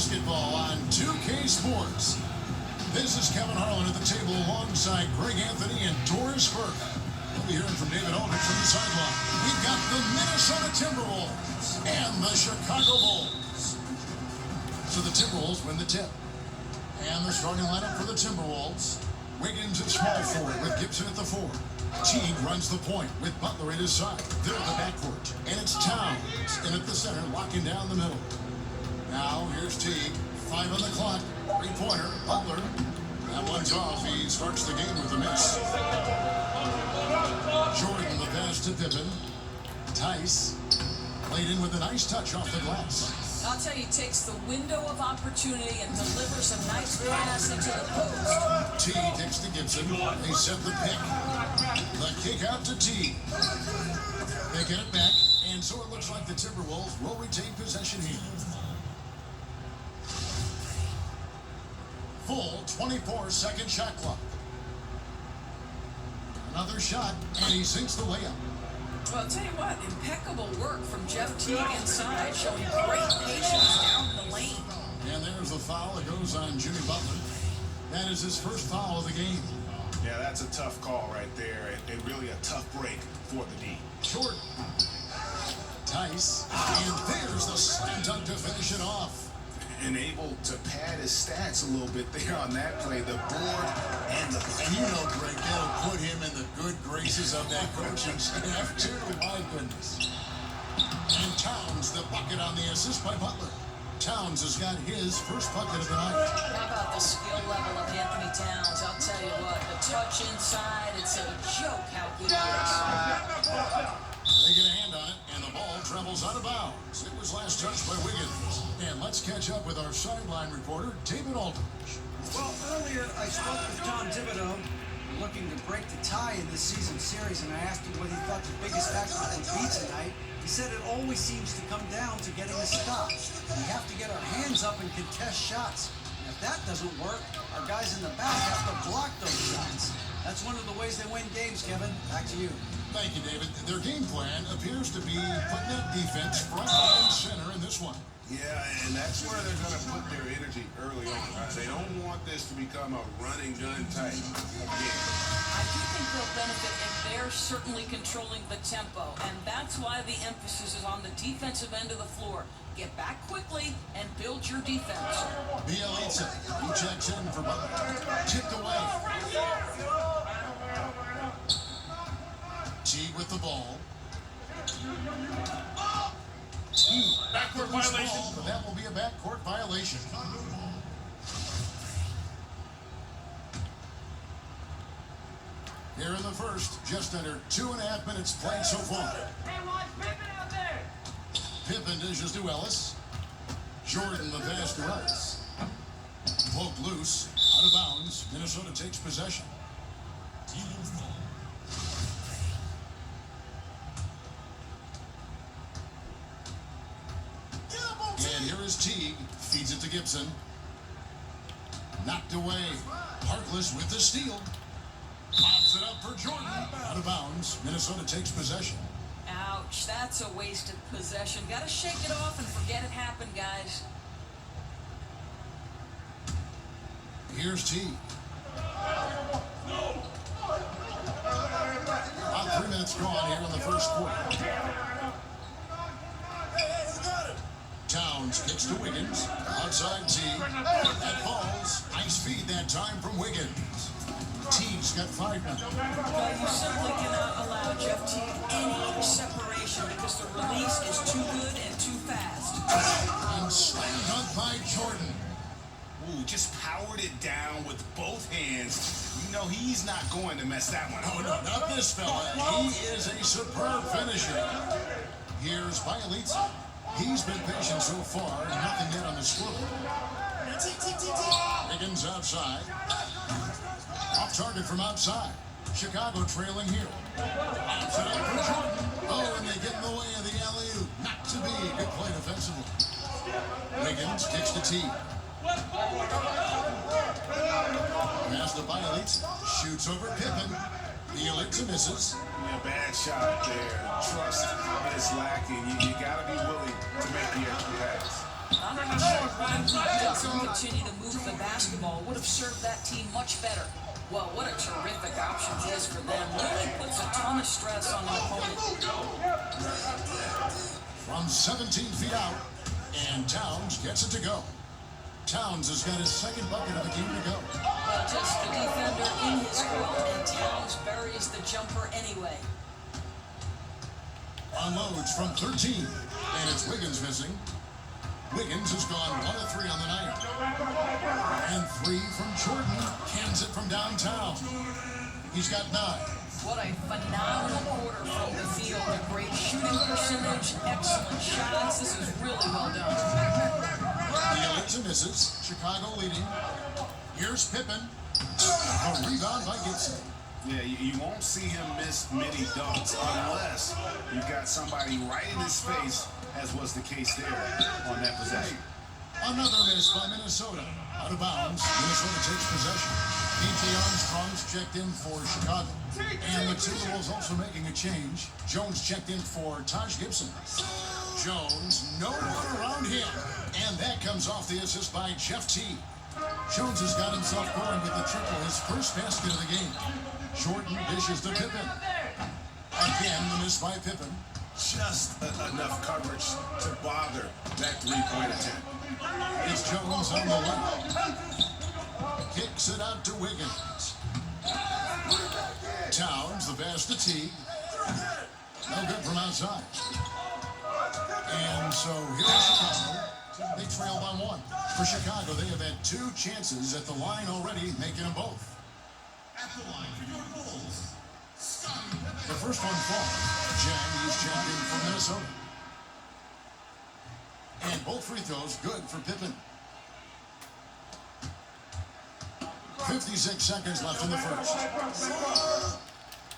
basketball on 2K Sports. This is Kevin Harlan at the table alongside Greg Anthony and Doris Burke. We'll be hearing from David Aldrich from the sideline. We've got the Minnesota Timberwolves and the Chicago Bulls. So the Timberwolves win the tip. And the starting lineup for the Timberwolves. Wiggins at small forward with Gibson at the 4. Teague runs the point with Butler at his side. They're in the backcourt. And it's Towns in at the center, locking down the middle. Now, here's Teague. 5 on the clock. Three-pointer. Butler. That one's off. He starts the game with a miss. Jordan, the pass to Pippen. Tice. Played in with a nice touch off the glass. I'll tell you, he takes the window of opportunity and delivers a nice pass into the post. T takes to Gibson. They set the pick. The kick out to T. They get it back, and so it looks like the Timberwolves will retain possession here. Full 24-second shot clock. Another shot, and he sinks the layup. Well, I'll tell you what, impeccable work from Jeff Teague inside, showing great patience down the lane. And there's the foul that goes on Jimmy Butler. That is his first foul of the game. Yeah, that's a tough call right there, and really a tough break for the D. Jordan. Tice. And there's the slam dunk to finish it off. And able to pad his stats a little bit there on that play. The board and the... And you know, Greg, that'll put him in the good graces of that coaching staff, too. My goodness. And Towns, the bucket on the assist by Butler. Towns has got his first bucket of the night. How about the skill level of Anthony Towns? I'll tell you what, the touch inside, it's a joke how good he is. They get a hand on it, and the ball travels out of bounds. It was last touched by Wiggins. And let's catch up with our sideline reporter, David Aldrich. Well, earlier I spoke with Tom Thibodeau, looking to break the tie in this season series, and I asked him what he thought the biggest factor would be tonight. He said it always seems to come down to getting a stop. We have to get our hands up and contest shots. And if that doesn't work, our guys in the back have to block those shots. That's one of the ways they win games, Kevin. Back to you. Thank you, David. Their game plan appears to be putting that defense front and center in this one. Yeah, and that's where they're going to put their energy early on. They don't want this to become a running gun type game. I do think they'll benefit if they're certainly controlling the tempo, and that's why the emphasis is on the defensive end of the floor. Get back quickly and build your defense. Bielitsa, he checks in for Butler. Tipped away. Teague with the ball. Teague. Backcourt violation. Ball, but that will be a backcourt violation. Here in the first, just under 2.5 minutes played so far. Hey, watch Pippen out there. Pippen dishes to Ellis. Jordan the pass to Ellis. Poked loose, out of bounds. Minnesota takes possession. And here is Teague. Feeds it to Gibson. Knocked away. Harkless with the steal. Pops it up for Jordan. Out of bounds. Minnesota takes possession. Ouch, that's a wasted possession. Got to shake it off and forget it happened, guys. Here's Teague. About 3 minutes gone here in the first quarter. Towns kicks to Wiggins. Outside Teague. That falls. Nice feed that time from Wiggins. Teague's got 5 now. Well, you simply cannot allow Jeff Teague any separation because the release is too good and too fast. And slam dunk by Jordan. Ooh, just powered it down with both hands. You know he's not going to mess that one up. Oh, no, not this fella. He is a superb finisher. Here's Bielitsa. He's been patient so far, and nothing yet on the scoreboard. Wiggins outside. Off target from outside. Chicago trailing here. Pops it up for Jordan. Oh, and they get in the way of the alley-oop. Not to be. Good play defensively. Wiggins kicks to Teague. Pass to Bielitsa. Shoots over Pippen. Bielitsa misses. Yeah, bad shot there. Trust is lacking. You got to be willing to make the extra pass. I'm not sure why he doesn't continue to move the basketball. Would have served that team much better. Well, what a terrific option he is for them. Really puts a ton of stress on an opponent. From 17 feet out, and Towns gets it to go. Towns has got his second bucket of the game to go. Well, just the defender in his grill, and Towns buries the jumper anyway. Unloads from 13, and it's Wiggins missing. Wiggins has gone 1 of 3 on the night. And 3 from Jordan, cans it from downtown. He's got 9. What a phenomenal quarter from the field. A great shooting percentage, excellent shots. This is really well done. He hits and misses. Chicago leading. Here's Pippen. A rebound by Gibson. Yeah, you won't see him miss many dunks unless you've got somebody right in his face, as was the case there on that possession. Another miss by Minnesota. Out of bounds. Minnesota takes possession. P.J. Armstrong's checked in for Chicago. And the Timberwolves also making a change. Jones checked in for Taj Gibson. Jones, no one around him. And that comes off the assist by Jeff T. Jones has got himself going with the triple, his first basket of the game. Jordan dishes to Pippen. Again, the miss by Pippen. Just enough coverage to bother that three-point attempt. It's Jones on the left. Kicks it out to Wiggins. Towns, the pass to T. No good from outside. And so here's Chicago. They trail by 1. For Chicago, they have had 2 chances at the line already, making them both. At the line for your goals. The first one falls. Jang is checked in for Minnesota. And both free throws good for Pippen. 56 seconds left in the first.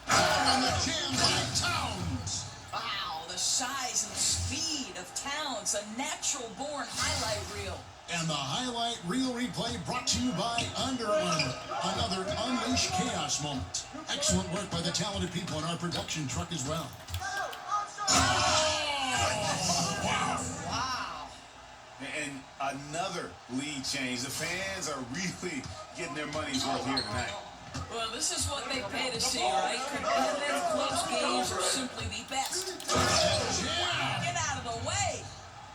And the jam by Towns. Wow, the size and speed of Towns, a natural-born highlight reel. And the highlight reel replay brought to you by Under Armour. Another Unleash Chaos moment. Excellent work by the talented people in our production truck as well. Wow. And another lead change. The fans are really getting their money's worth here tonight. Well, this is what they pay to see, right? Competitive, close games are simply the best. Get out of the way.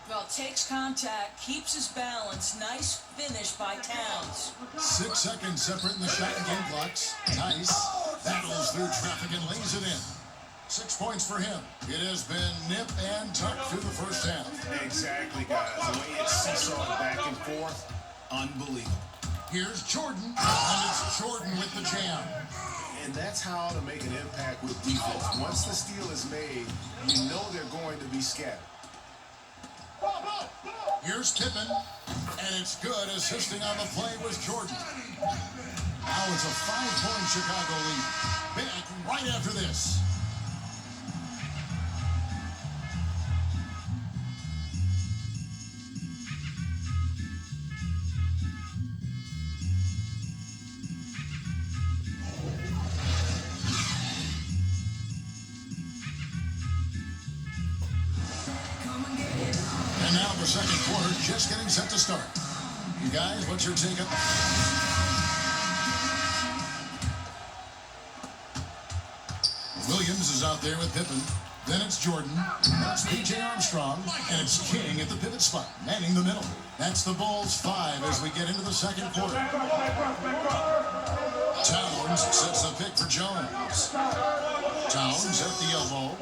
Well, takes contact, keeps his balance. Nice finish by Towns. 6 seconds separating the shot and game clocks. Tice battles through traffic and lays it in. 6 points for him. It has been nip and tuck through the first half. Exactly, guys. The way it's seesawed back and forth, unbelievable. Here's Jordan, and it's Jordan with the jam. And that's how to make an impact with defense. Once the steal is made, you know they're going to be scattered. Here's Pippen, and it's good. Assisting on the play was Jordan. Now it's a 5-point Chicago lead. Back right after this. And now the second quarter just getting set to start. You guys, what's your take on Williams is out there with Pippen. Then it's Jordan. That's P.J. Armstrong. And it's King at the pivot spot, manning the middle. That's the Bulls 5 as we get into the second quarter. Towns sets the pick for Jones. Towns at the elbow.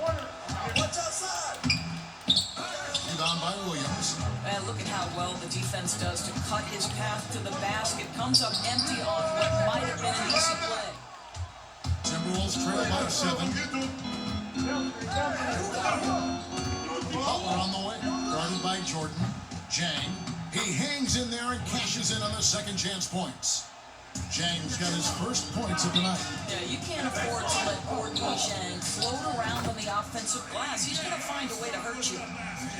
Rebound by Williams. And look at how well the defense does to cut his path to the basket. Comes up empty on what might have been an easy play. Timberwolves trail by 7. Butler on the way, guarded by Jordan. Jang, he hangs in there and cashes in on the second chance points. Jang's got his first points of the night. Yeah, you can't afford to let Gordon Jang float around on the offensive glass. He's going to find a way to hurt you.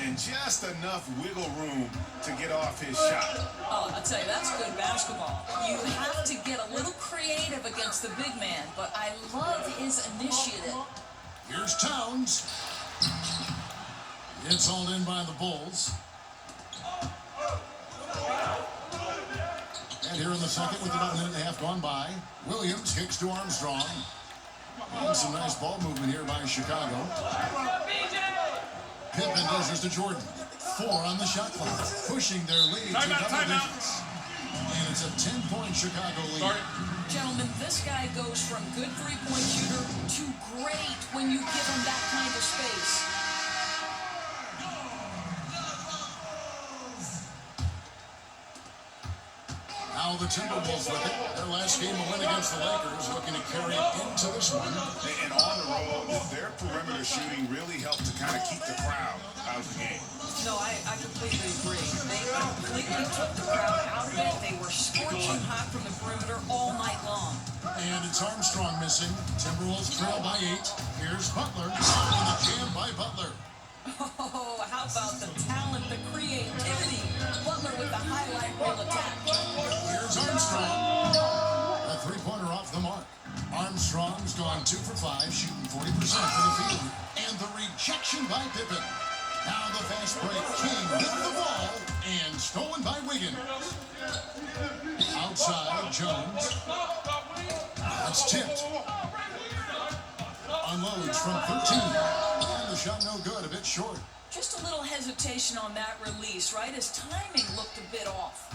And just enough wiggle room to get off his shot. Oh, I'll tell you, that's good basketball. You have to get a little creative against the big man, but I love his initiative. Here's Towns. It's hauled in by the Bulls. And here in the second with about a minute and a half gone by, Williams kicks to Armstrong. And some nice ball movement here by Chicago. Pippen dishes to Jordan. 4 on the shot clock, pushing their lead to double digits. And it's a 10-point Chicago lead. Gentlemen, this guy goes from good three-point shooter to great when you give him that kind of space. Now the Timberwolves with it. Their last game a win against the Lakers, looking to carry it into this one. And on the road, their perimeter shooting really helped to kind of keep the crowd out of the game. No, I completely agree. They completely took the crowd out of it. They were scorching hot from the perimeter all night long. And it's Armstrong missing. Timberwolves trail by 8. Here's Butler. And the jam by Butler. Oh, how about the talent, the creativity? Butler with the highlight reel attack. Here's Armstrong. A three-pointer off the mark. Armstrong's gone 2 for 5, shooting 40% for the field. And the rejection by Pippen. Now the fast break. King with the ball. And stolen by Wiggins. Outside, Jones. That's tipped. Unloads from 13. And the shot no good, a bit short. Just a little hesitation on that release, right? His timing looked a bit off.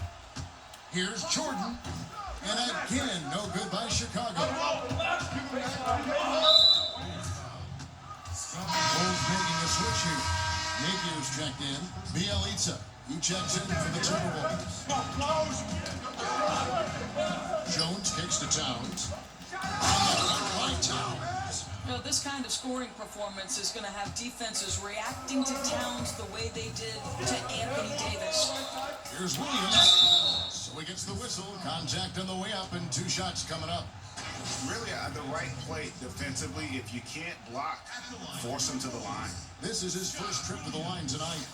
Here's Jordan. And again, no good by Chicago. Bulls making a switch here. Napier's checked in. Bielitsa, he checks in for the Timberwolves. Jones kicks to Towns. By Towns. You know, this kind of scoring performance is going to have defenses reacting to Towns the way they did to Anthony Davis. Here's Williams. So he gets the whistle. Contact on the way up and 2 shots coming up. Really the right play defensively. If you can't block, force him to the line. This is his first trip to the line tonight.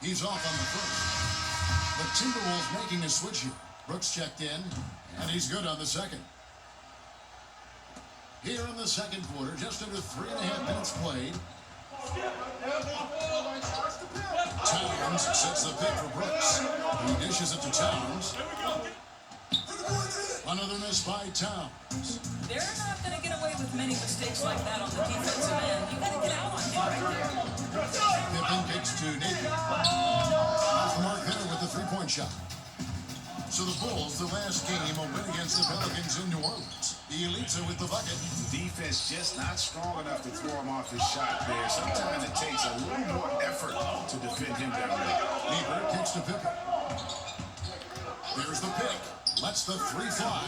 He's off on the first. The Timberwolves making a switch here. Brooks checked in, and he's good on the second. Here in the second quarter, just under 3.5 minutes played. Towns sets the pick for Brooks. He dishes it to Towns. Another miss by Towns. They're not going to get away with many mistakes like that on the defensive end. You got to get out on him right there. Pippen kicks to Napier. Off Mark Henry with the 3-point shot. So the Bulls, the last game, a win against the Pelicans in New Orleans. Bielitsa with the bucket. Defense just not strong enough to throw him off his shot there. Sometimes it takes a little more effort to defend him down there. Bieber kicks to Pippen. There's the pick. Lets the 3 fly.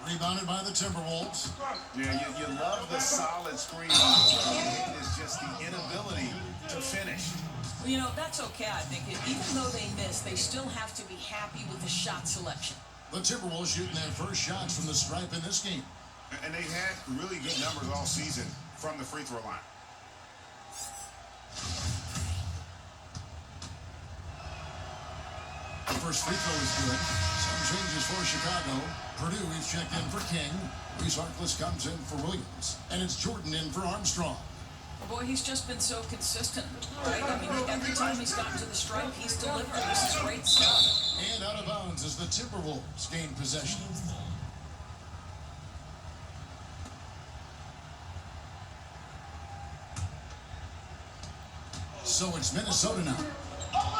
Rebounded by the Timberwolves. Yeah, you love the solid screen. It is just the inability to finish. Well, you know, that's okay, I think. Even though they miss, they still have to be happy with the shot selection. The Timberwolves shooting their first shots from the stripe in this game. And they've had really good numbers all season from the free throw line. The first free throw is good. Some changes for Chicago. Purdue is checked in for King. Reese Harkless comes in for Williams. And it's Jordan in for Armstrong. Boy, he's just been so consistent, right? I mean, every time he's gotten to the stripe, he's delivered. This is great stuff. And out of bounds as the Timberwolves gain possession. So it's Minnesota now.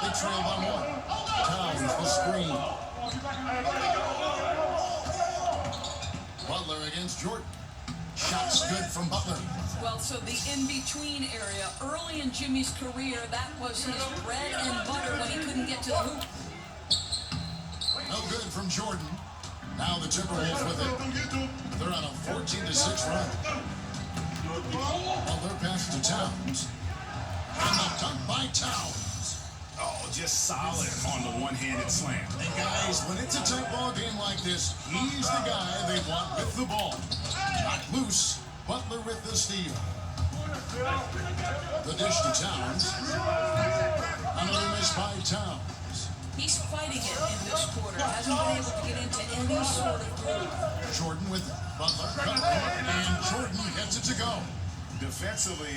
They trail by 1. Towns the screen. Butler against Jordan. Shots good from Butler. Well, so the in-between area, early in Jimmy's career, that was his bread and butter when he couldn't get to the hoop. No good from Jordan. Now the Timberwolves with it. They're on a 14-6 run. Butler pass to Towns. And the dunk by Towns. Oh, just solid on the one-handed slam. And guys, when it's a tight ball game like this, he's the guy they want with the ball. Not loose. Butler with the steal. The dish to Towns. Another miss by Towns. He's fighting it in this quarter. Hasn't been able to get into any sort of groove. Jordan with it. Butler cut and Jordan gets it to go. defensively,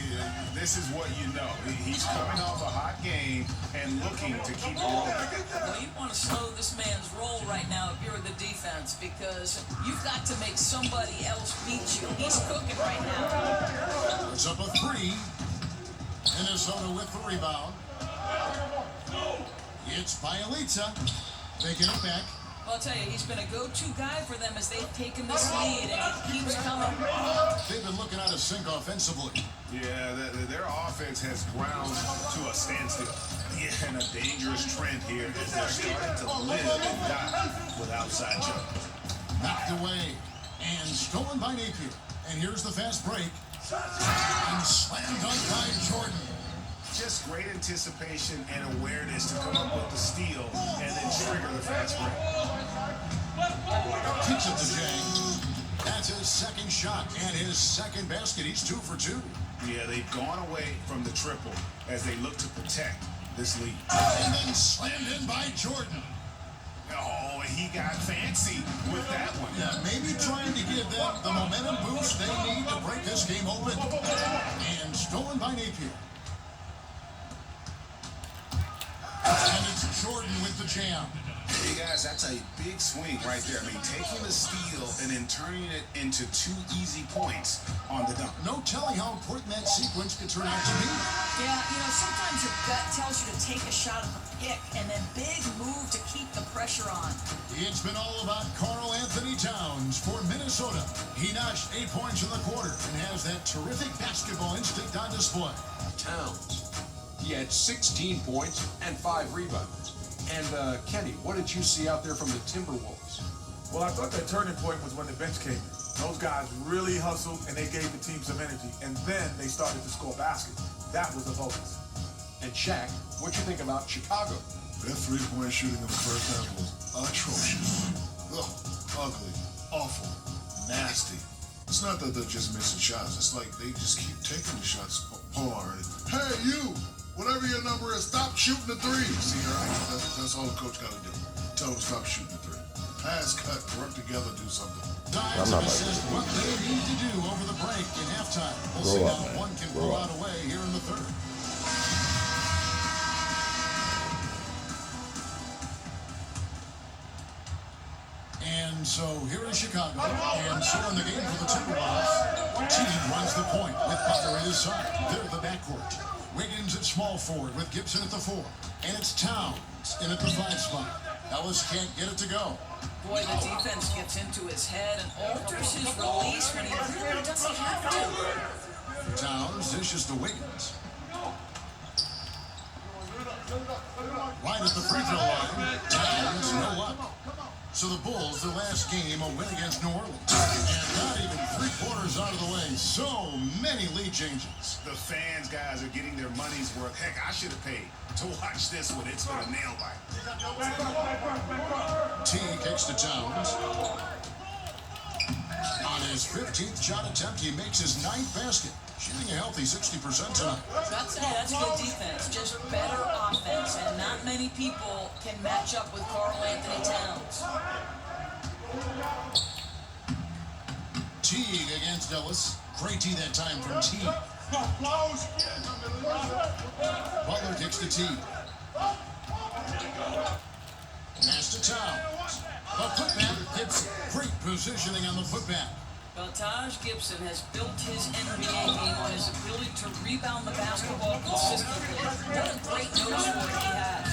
this is what you know. He's coming off a hot game and looking to keep it rolling. Well, you want to slow this man's roll right now if you're the defense, because you've got to make somebody else beat you. He's cooking right now. It's up a 3. Minnesota with the rebound. It's Bielitsa. Taking it back. Well, I'll tell you, he's been a go-to guy for them as they've taken this lead, and he keeps coming. They've been looking out of sync offensively. Yeah, their offense has ground to a standstill. Yeah, and a dangerous trend here as they're starting to live and die with outside jumpers. Knocked away and stolen by Napier. And here's the fast break. And slammed dunk by Jordan. Just great anticipation and awareness to come up with the steal and then trigger the fast break. Kicks it to Jang. That's his second shot and his second basket. He's 2 for 2. Yeah, they've gone away from the triple as they look to protect this lead. And then slammed in by Jordan. Oh, he got fancy with that one. Yeah, maybe trying to give them the momentum boost they need to break this game open. And stolen by Napier. And it's Jordan with the jam. Hey guys, that's a big swing right there. I mean, taking the steal and then turning it into 2 easy points on the dunk. No telling how important that sequence could turn out to be. Yeah, you know, sometimes your gut tells you to take a shot at the pick and then big move to keep the pressure on. It's been all about Karl Anthony Towns for Minnesota. He notched 8 points in the quarter and has that terrific basketball instinct on display. Towns. He had 16 points and 5 rebounds. And Kenny, what did you see out there from the Timberwolves? Well, I thought that turning point was when the bench came in. Those guys really hustled and they gave the team some energy. And then they started to score baskets. That was the focus. And Shaq, what'd you think about Chicago? Their three-point shooting in the first half was atrocious. Ugh, ugly, awful, nasty. It's not that they're just missing shots. It's like they just keep taking the shots. Hold on, already. Hey, you! Whatever your number is, stop shooting the three. See, right? That's all the coach got to do. Tell them to stop shooting the three. Pass, cut, work together, do something. Dimes have assessed what they need to do over the break in halftime. We'll see how one can pull out away here in the third. And so here is Chicago, and so in the game for the Timberwolves. Teague runs the point with Butler at his side. They're the backcourt. Wiggins at small forward with Gibson at the 4. And it's Towns in at the 5 spot. Ellis can't get it to go. Boy, the defense gets into his head and alters his release when he really doesn't have to. Towns dishes to Wiggins. Right at the free throw line. Towns, no luck. So the Bulls, their last game, a win against New Orleans. And not even 3/4 out of the way. So many lead changes. The fans, guys, are getting their money's worth. Heck, I should have paid to watch this one. It's been a nail bite. T kicks to Towns. On his 15th shot attempt, he makes his 9th basket. Shooting a healthy 60% tonight. That's good defense, just better offense, and not many people can match up with Karl Anthony Towns. Teague against Ellis. Great D that time from Teague. Butler kicks to Teague. Pass to Towns. The putback. Gibson. Great positioning on the putback. Well, Taj Gibson has built his NBA game on his ability to rebound the basketball consistently. What a great nose for it he has.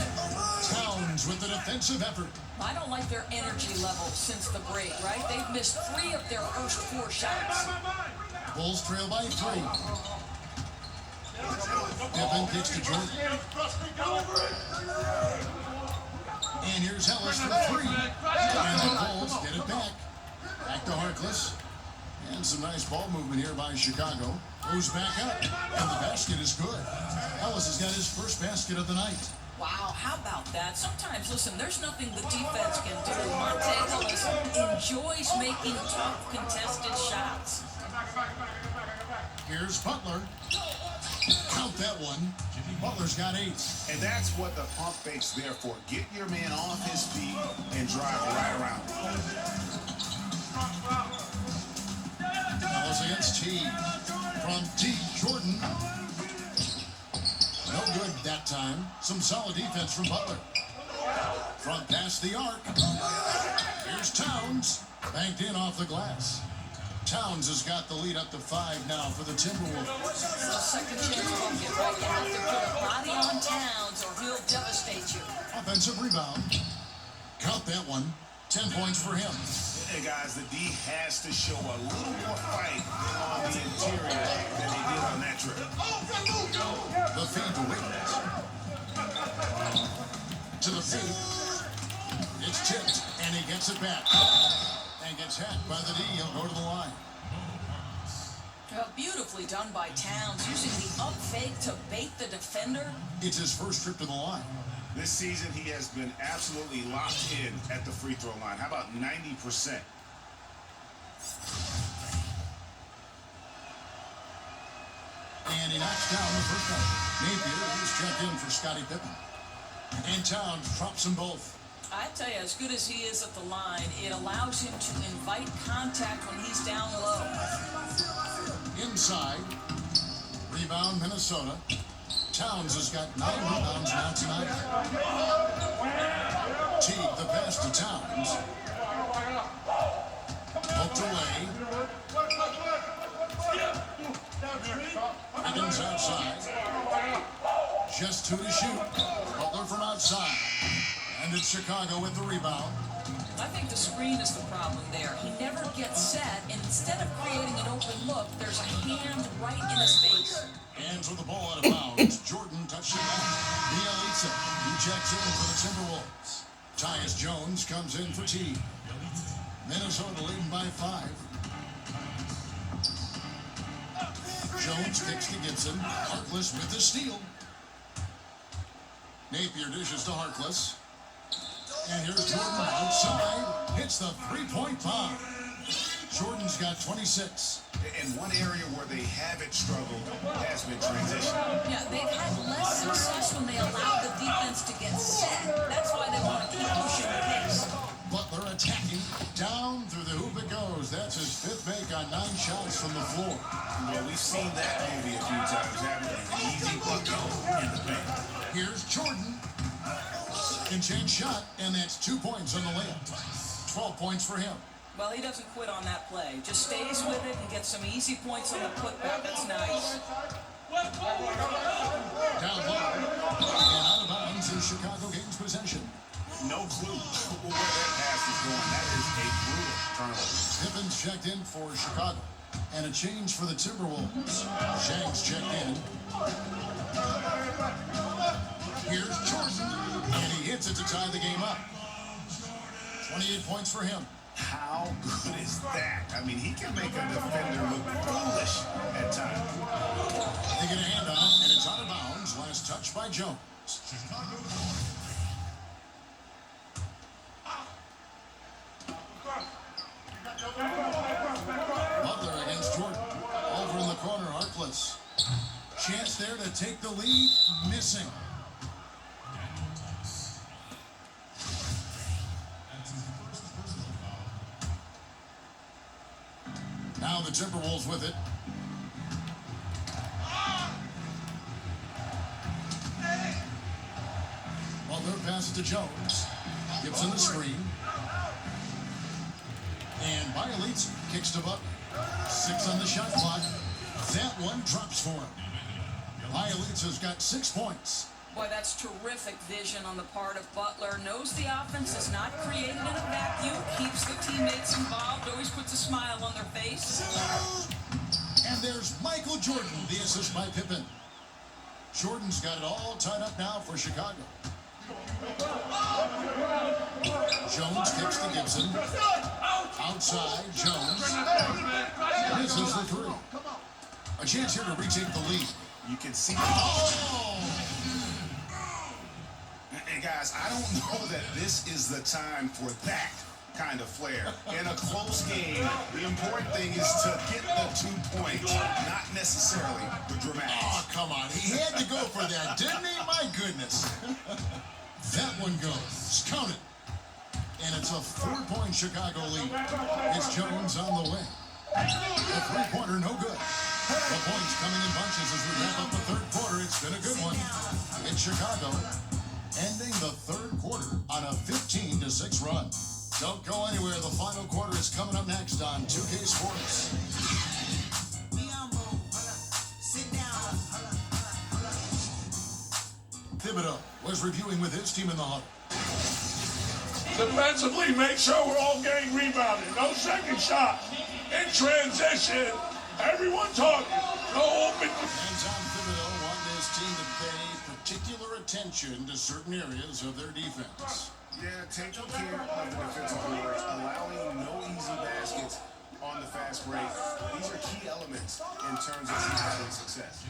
Towns with the defensive effort. I don't like their energy level since the break, right? They've missed 3 of their first 4 shots. Bulls trail by 3. Pippen kicks to Jordan. And here's Ellis for 3. And the Bulls get it back. Back to Harkless. And some nice ball movement here by Chicago. Goes back up. And the basket is good. Ellis has got his first basket of the night. Wow, how about that? Sometimes, listen, there's nothing the defense can do. Monte Ellis enjoys making tough, contested shots. Here's Butler. Count that one. Butler's got 8. And that's what the pump fake's there for. Get your man off his feet and drive right around. Ellis against Teague. From deep, Jordan. No good that time. Some solid defense from Butler. Front past the arc. Here's Towns. Banked in off the glass. Towns has got the lead up to 5 now for the Timberwolves. A second chance bucket, right? You have to put a body on Towns or he'll devastate you. Offensive rebound. Count that one. 10 points for him. Hey guys, the D has to show a little more fight on the interior than they did on that trip. The feed to Wiggins. To the feed. It's tipped, and he gets it back. And gets hacked by the D. He'll go to the line. Beautifully done by Towns, using the up fake to bait the defender. It's his first trip to the line. This season, he has been absolutely locked in at the free throw line. How about 90%? And he knocks down the first one. Napier is checked in for Scottie Pippen. And Towns drops them both. I tell you, as good as he is at the line, it allows him to invite contact when he's down low. Inside. Rebound, Minnesota. Towns has got 9 rebounds now tonight. Teague, the pass to Towns. Poked away. Wiggins outside. Just 2 to shoot. Butler from outside. And it's Chicago with the rebound. I think the screen is the problem there. He never gets set, and instead of creating an open look, there's a hand right in his face. Hands with the ball out of bounds. Jordan touched it back. Bielitsa, he checks in for the Timberwolves. Tyus Jones comes in for Teague. Minnesota leading by 5. Jones kicks to Gibson. Harkless with the steal. Napier dishes to Harkless. And here's Jordan outside. Hits the 3-point bomb. Jordan's got 26. And one area where they haven't struggled has been transition. Yeah, they've had less success when they allow the defense to get set. That's why they want to keep pushing the pace. Butler attacking. Down through the hoop it goes. That's his 5th make on 9 shots from the floor. Well, we've seen that movie a few times, haven't we? An easy bucket in the paint. Here's Jordan. Can change shot, and that's 2 points on the layup. 12 points for him. Well, he doesn't quit on that play. Just stays with it and gets some easy points on the putback. That's nice. Down low. And out of bounds as Chicago gains possession. No clue where that pass is going. That is a brutal turnover. Pippen's checked in for Chicago. And a change for the Timberwolves. Shanks checked in. Here's Jordan. And he hits it to tie the game up. 28 points for him. How good is that? I mean, he can make a defender look foolish at times. They get a hand on it, and it's out of bounds. Last touch by Jones. Butler against Jordan. Over in the corner, Harkless. Chance there to take the lead. Missing. Now the Timberwolves with it. Butler passes to Jones. Gibson the screen. And Bielitsa kicks to Butler. 6 on the shot clock. That one drops for him. Bielitsa's got 6 points. Boy, that's terrific vision on the part of Butler. Knows the offense is not created in a vacuum. Keeps the teammates involved. Always puts a smile on their face. And there's Michael Jordan, the assist by Pippen. Jordan's got it all tied up now for Chicago. Jones kicks to Gibson. Outside, Jones. Misses the 3. A chance here to retake the lead. You can see. Oh! Hey guys, I don't know that this is the time for that kind of flair. In a close game, the important thing is to get the 2 points, not necessarily the dramatics. Oh, come on. He had to go for that, didn't he? My goodness. That one goes. Count it. And it's a 4-point Chicago lead. It's Jones on the way. The 3-pointer, no good. The points coming in bunches as we wrap up the third quarter. It's been a good one. In Chicago, ending the third quarter on a 15-6 run. Don't go anywhere. The final quarter is coming up next on 2K Sports. Thibodeau was reviewing with his team in the huddle. Defensively, make sure we're all getting rebounded. No second shot. In transition, everyone talking. No open. And Tom Thibodeau wanted his team to pay particular attention to certain areas of their defense. Yeah, taking care of the defensive boards, allowing no easy baskets on the fast break. These are key elements in terms of having success.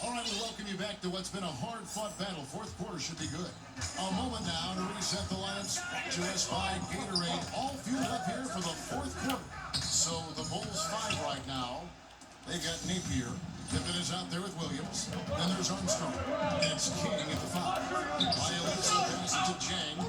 All right, we welcome you back to what's been a hard-fought battle. Fourth quarter should be good. A moment now to reset the lineups. Brought to us by Gatorade. All fueled up here for the fourth quarter. So the Bulls 5 right now. They got Napier. Pippen is out there with Williams. Then there's Armstrong. And it's King at the 5. Violation passes to Chang.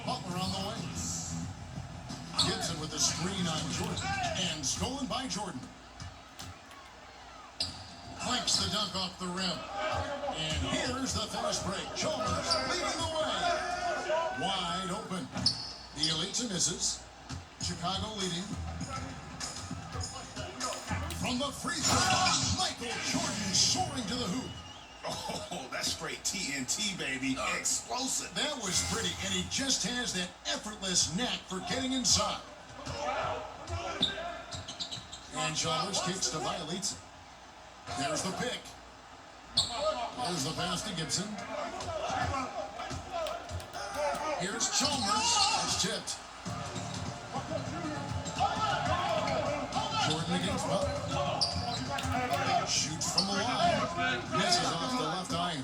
Butler on the way. Gibson with the screen on Jordan. And stolen by Jordan. Clanks the dunk off the rim. And here's the fast break. Chalmers leading the way. Wide open. The Elite misses. Chicago leading. From the free throw line, Michael Jordan soaring to the hoop. Oh, that's straight TNT, baby. Explosive. That was pretty, and he just has that effortless knack for getting inside. And Chalmers kicks to Violeta. There's the pick. There's the pass to Gibson. Here's Chalmers. It's tipped. Jordan against Butler. Shoots from the line. Misses off the left iron.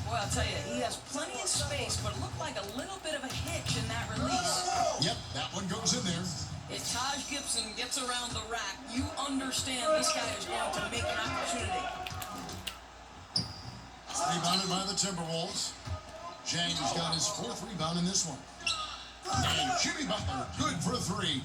Boy, I'll tell you, he has plenty of space, but it looked like a little bit of a hitch in that release. Yep, that one goes in there. If Taj Gibson gets around the rack, you understand this guy is going to make an opportunity. Rebounded by the Timberwolves. Jang's got his fourth rebound in this one. And Jimmy Butler, good for 3.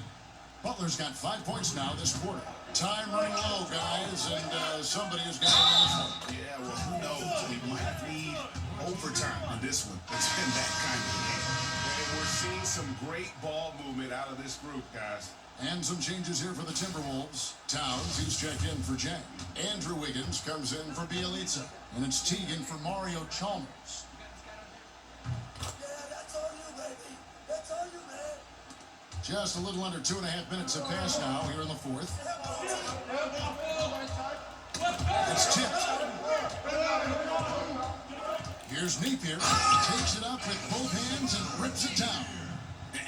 Butler's got 5 points now this quarter. Time running low, guys, and somebody has got to win this one. Yeah, well, who knows? We might need overtime on this one. It's been that kind of game. And we're seeing some great ball movement out of this group, guys. And some changes here for the Timberwolves. Towns, he's checked in for Jang. Andrew Wiggins comes in for Bielitsa. And it's Teagan for Mario Chalmers. Just a little under 2.5 minutes have passed now here in the fourth. It's tipped. Here's Napier. Takes it up with both hands and rips it down.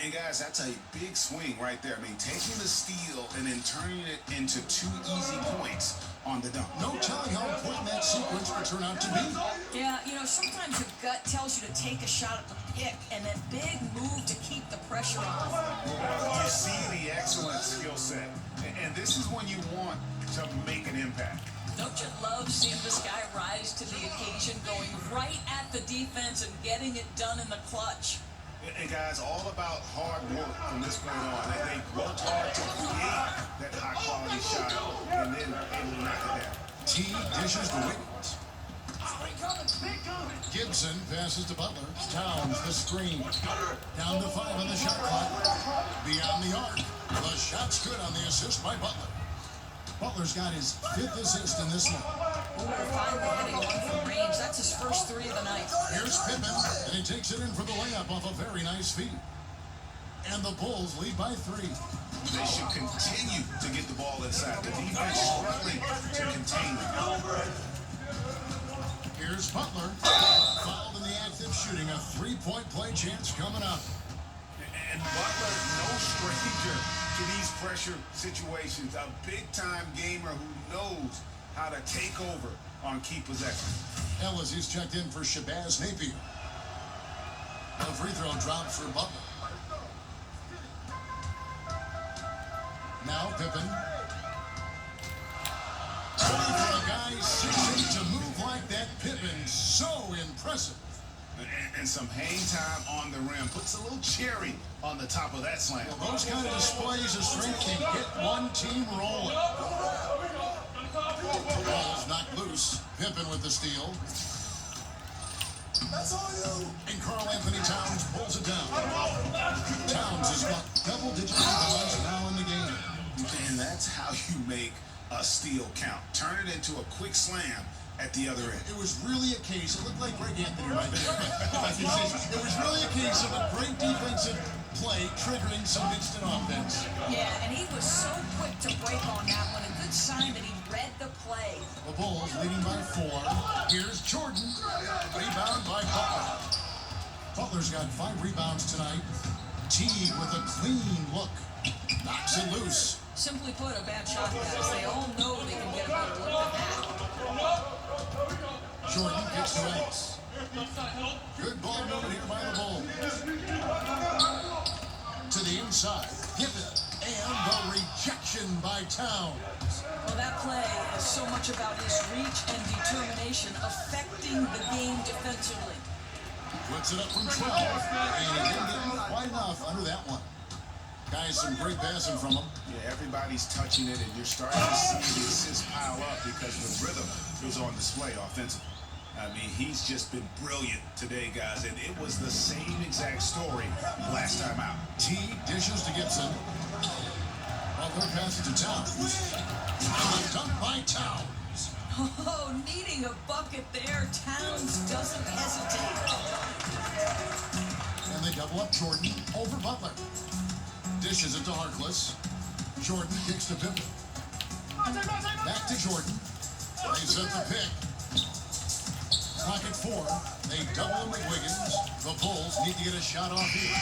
And guys, I tell you, big swing right there. I mean, taking the steal and then turning it into 2 easy points on the dunk. No telling how important that sequence will turn out to be. Yeah, you know, sometimes your gut tells you to take a shot at the pick and then big move to keep the pressure on. You see the excellent skill set. And this is when you want to make an impact. Don't you love seeing this guy rise to the occasion, going right at the defense and getting it done in the clutch? And guys, all about hard work from this point on. They worked hard to create that high-quality shot, and then they will knock it down. T dishes to Wiggins. Gibson passes to Butler. Towns the screen. Down to 5 on the shot clock. Beyond the arc. The shot's good on the assist by Butler. Butler's got his 5th assist in this one. Ooh, finally hitting one from range. That's his first 3 of the night. Here's Pippen, and he takes it in for the layup off a very nice feed. And the Bulls lead by 3. They should continue to get the ball inside. The defense struggling to contain them. Here's Butler. Fouled in the act of shooting. A 3-point play chance coming up. And Butler, no stranger to these pressure situations. A big-time gamer who knows how to take over on key possession. Ellis, he's checked in for Shabazz Napier. The free throw drops for Butler. Now Pippen. impressive. And some hang time on the rim. Puts a little cherry on the top of that slam. Well, those kind of displays of strength can get one team rolling. Ball is knocked loose. Pippen with the steal. That's all you. And Karl Anthony Towns pulls it down. Towns has got double-digit rebounds now in the game. And that's how you make a steal count. Turn it into a quick slam at the other end. It was really a case, it looked like Greg Anthony right there. If I can say so. It was really a case of a great defensive play triggering some instant offense. Yeah, and he was so quick to break on that one. A good sign that he read the play. The Bulls leading by 4. Here's Jordan. Rebound by Butler. Butler's got 5 rebounds tonight. Teague with a clean look. Knocks it loose. Simply put, a bad shot, guys. They all know they can get a better look than that. Jordan gets to Ellis. Good ball movement here by the Bulls. To the inside. Pippen. And the rejection by Towns. Well, that play is so much about his reach and determination affecting the game defensively. Puts it up from 12. And he didn't get quite enough under that one. Guys, some great passing from him. Yeah, everybody's touching it, and you're starting to see the assists pile up because the rhythm is on display offensively. I mean, he's just been brilliant today, guys, and it was the same exact story last time out. T dishes to Gibson. Butler passes to Towns. Dunk by Towns. Oh, needing a bucket there. Towns doesn't hesitate. And they double up Jordan over Butler. Dishes it to Harkless. Jordan kicks to Pippen. Back to Jordan. They set the pick. Clock at 4. They double him with Wiggins. The Bulls need to get a shot off here.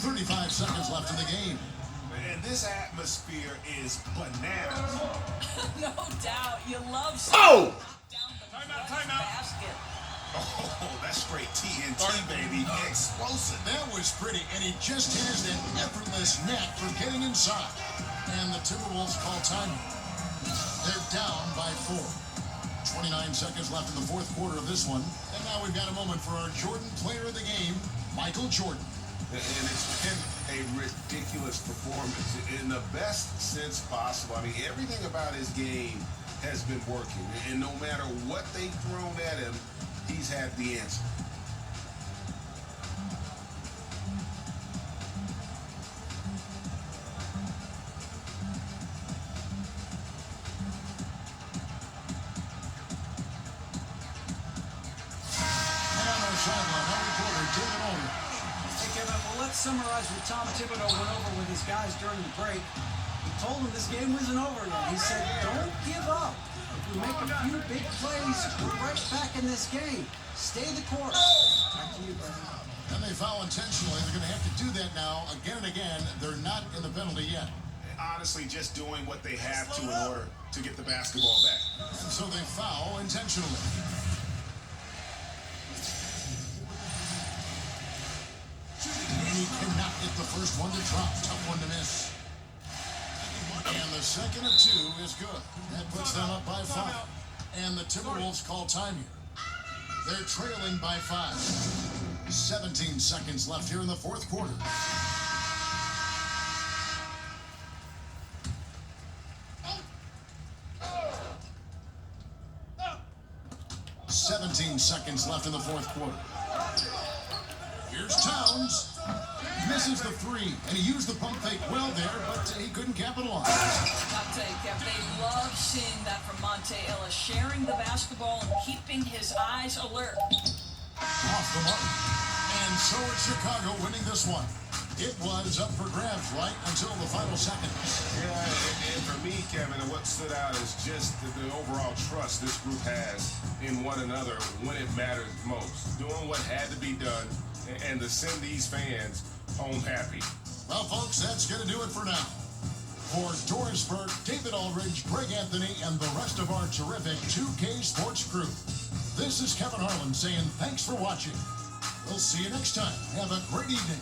35 seconds left in the game. And this atmosphere is bananas. No doubt. You love Oh! down the basket. Oh, that's straight TNT, baby. Explosive. That was pretty, and he just has that effortless knack for getting inside. And the Timberwolves call time. They're down by 4. 29 seconds left in the fourth quarter of this one. And now we've got a moment for our Jordan player of the game, Michael Jordan. And it's been a ridiculous performance in the best sense possible. I mean, everything about his game has been working. And no matter what they've thrown at him, he's had the answer. Hey, Kevin, well, let's summarize what Tom Thibodeau went over with his guys during the break. He told them this game wasn't over yet. He said, don't give up. If we make a few big plays, we're right back in this game. Stay the course. Back to you, brother. And they foul intentionally. They're going to have to do that now again and again. They're not in the penalty yet. Honestly, just doing what they have to in order to get the basketball back. And so they foul intentionally. And he cannot get the first one to drop. Tough one to miss. And the second of 2 is good. That puts them up by 5. And the Timberwolves call time here. They're trailing by 5. 17 seconds left here in the fourth quarter. Seconds left in the fourth quarter. Here's Towns. Misses the 3, and he used the pump fake well there, but he couldn't capitalize. I'll tell you, Kev, they love seeing that from Monte Ellis, sharing the basketball and keeping his eyes alert. Off the mark. And so it's Chicago winning this one. It was up for grabs right until the final seconds. Yeah, and for me, Kevin, what stood out is just the overall trust this group has in one another when it matters most. Doing what had to be done and to send these fans home happy. Well, folks, that's going to do it for now. For Doris Burke, David Aldridge, Greg Anthony, and the rest of our terrific 2K Sports crew, this is Kevin Harlan saying thanks for watching. We'll see you next time. Have a great evening.